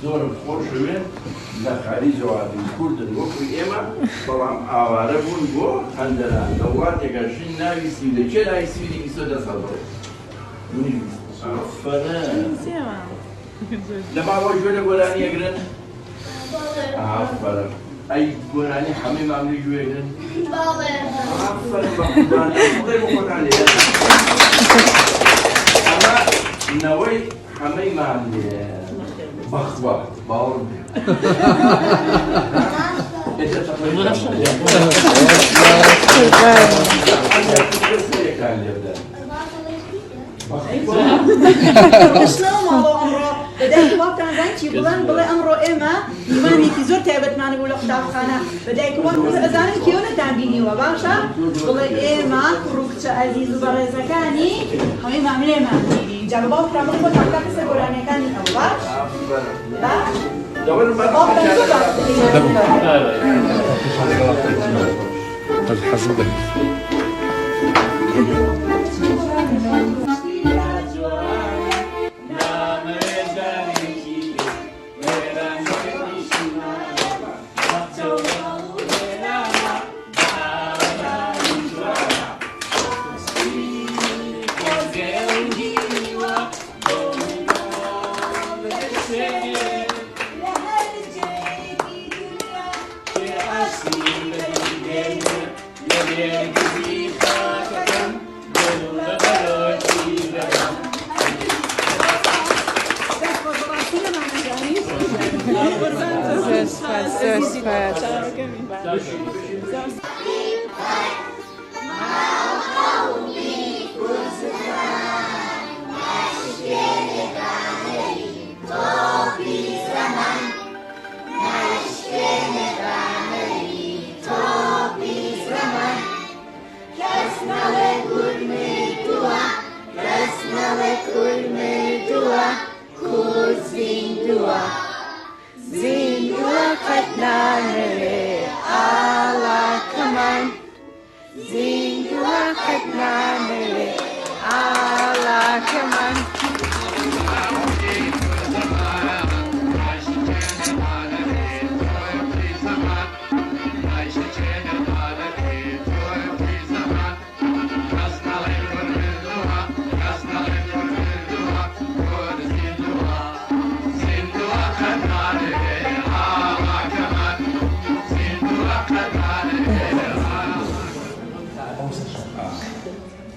زۆر خۆشوێن لە خارجەوە کوردن وەکو ئێمە بەڵام ئاوارە بوون بۆ هەندەران لە وڵاتێکە ژین ناوی سویدە چێ ناوی سویدی 22 ساڵ لە ماوەی گوێ لە گۆرانی ئەگرن ئافەرە ئەی گۆرانی هەمەی ماملی گوێگرن ئافەرە بە قوربانی بۆ خۆتان لێ ئەمە نەوەی هەمەی ماملێ بەخوا باوەڕ بێ بداية وقت أنا زانتي بلان بلا أمره إما يماني في زور تعبت معني ولا خدام خانة بداية وقت أزاني كيونا تعبيني وباشا بلا إما كروكت عزيز وبرزكاني همي معملة ما جابوا كلام الله تعالى كسبوراني كاني أول الحزب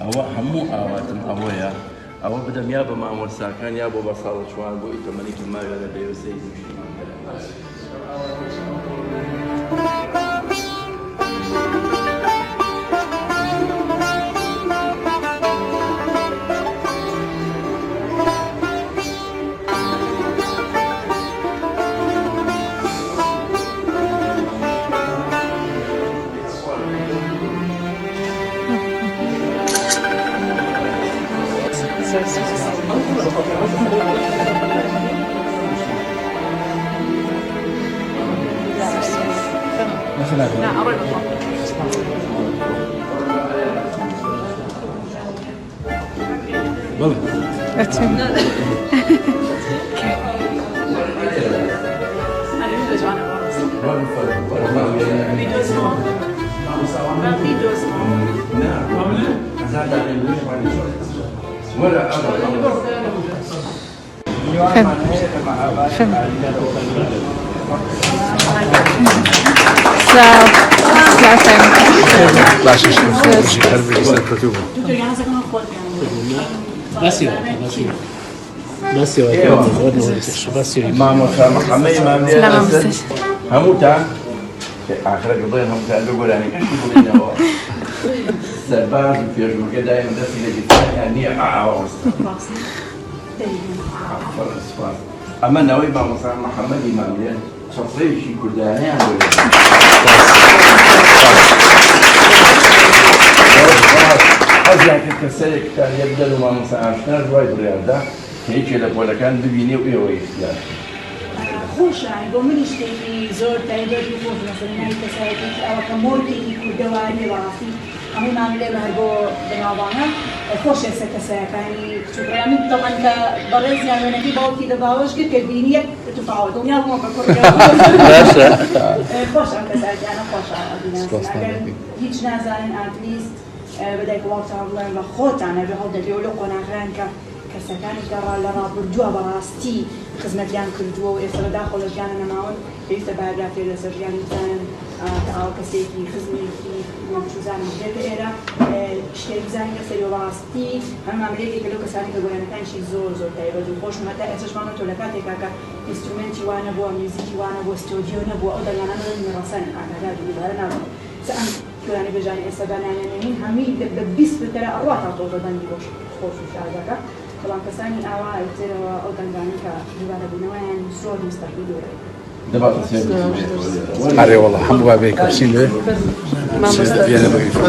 ئەوە هەموو ئاواتم ئەوەیە ئەوە بدەم یا بە مامۆستاکان یا بۆ بە ساڵە چوار بۆ ئیتەمەنێکی ماوێ لە بێوەسەی نیشتیمان هەمووتان ئاخرە گڵێن هەمووتان بگۆرانی کەشی بڵێنەوە سەرباز و پێشمەکە دایم دەستی لە دیفاعیان نییە ئەمە نەوەی مامۆستا محەممەدی ماملێن چەپڕەیەکی کوردانیان حەزیان کرد کە سەرێکتان یەکدەن و مامۆستا ئاشنا دوای بڕیاردا کە هیچێ لە پۆلەکان ببینێ و ئێوە ئیختیار خوشە بۆ منیش شتێکی زۆر تایبەت و خۆش مەسەلەنای کەسایەتی ئەوە کە مۆڵێکی کوردەوە لێ بەڕاستی هەمووی ماملێ بە هەر بۆ بەناوبانە خوش كساكاني شكرا من طبعا كبرز يعني انا في باوتي دباوش قلت كبينيه تفاوضوا يا مو بكره خوش عم كساك انا خوش اگر هیچ نزانین اتلیست بدای وقت الله ما خود انا بهود اليولو قنا غانك كساكاني قرا لرا برجوا براستي خدمت يعني كل جوا وإسر داخل الجان انا معون ليس باقي في السرجان مثلا تعاو كسيكي خدمتي شو زاني جت إيرا شيء زاني كسر وراستي هم عملية كلو كساني كقول أنا كان شيء زور تايبه وخوش متى إيش ما نقول لك أتى كاكا إنسترومنتي وانا بوا ميوزيكي وانا بوا استوديو نبوا أودا يعني أنا من راسن أنا قاعد بيبغى أنا سأم كلاني بجاني إستبان يعني من همي بس بترى أروح أطول دني بوش خوش وش هذا طبعا كساني أوا يصير أودا يعني كجوار بنوان صور مستحيل دابا تصير عري والله حمو بابيك بسين له ديال بغي في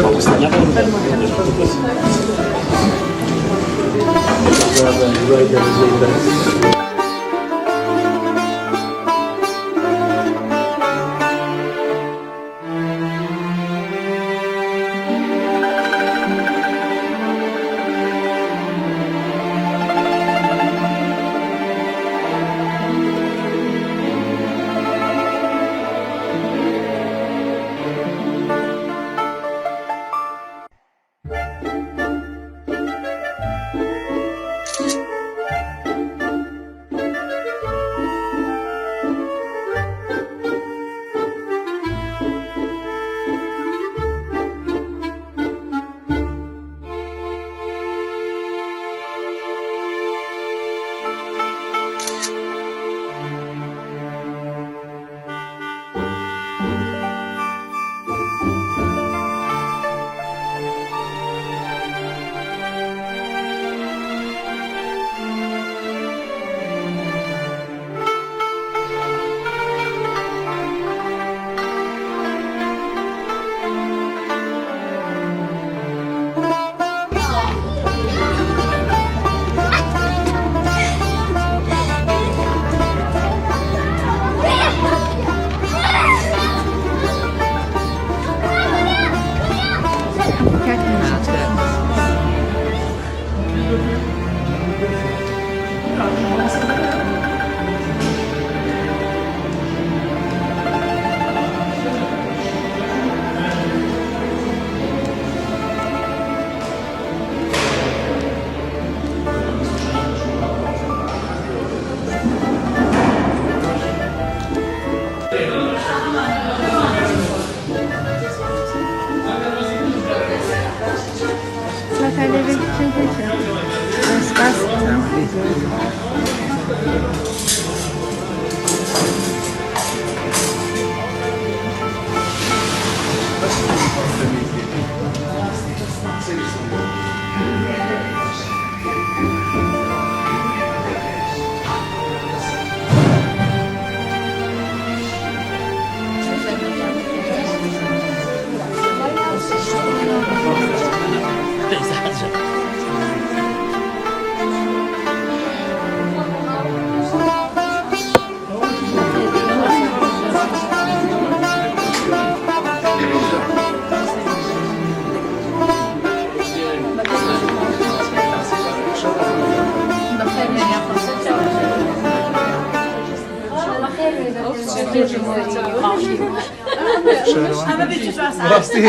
راستی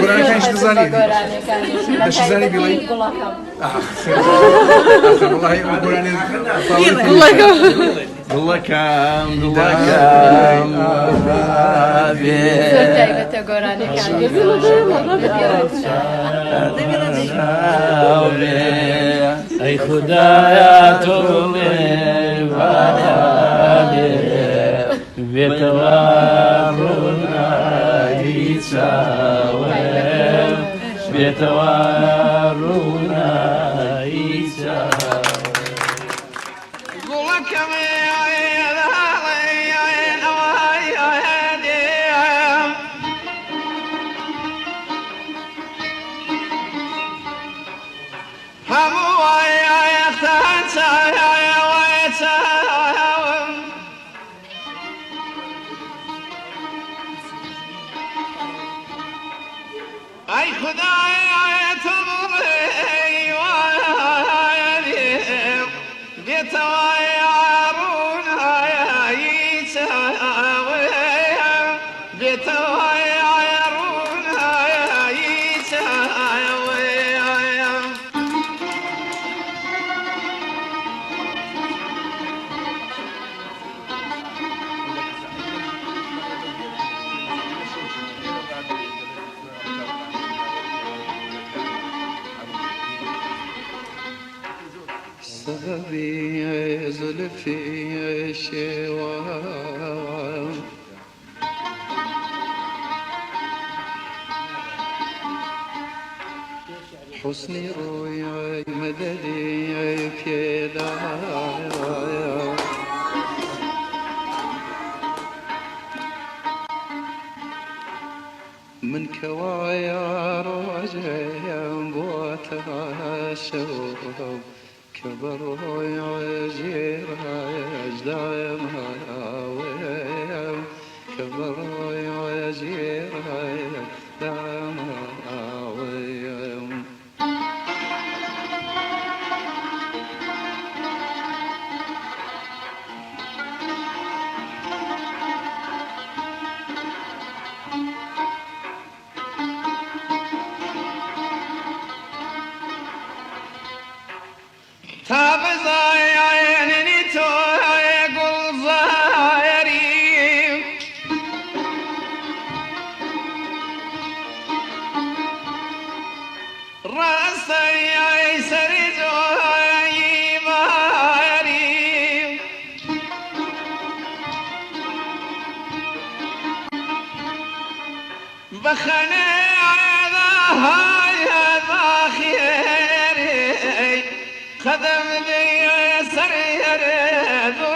قرآن كانش تزاني باش تزاني بيلاي والله قرآن والله كام ای خدایا تو بيتوارونا إيشا أي خداي سببي زلفي شوام حسني رويا مددي في دايا من كوايا رواجي بوتها شوام كبر يعجير دايم هاويم كبر يعجير دايم هاويم بخنا هذا خيري خدم لي سرير ذو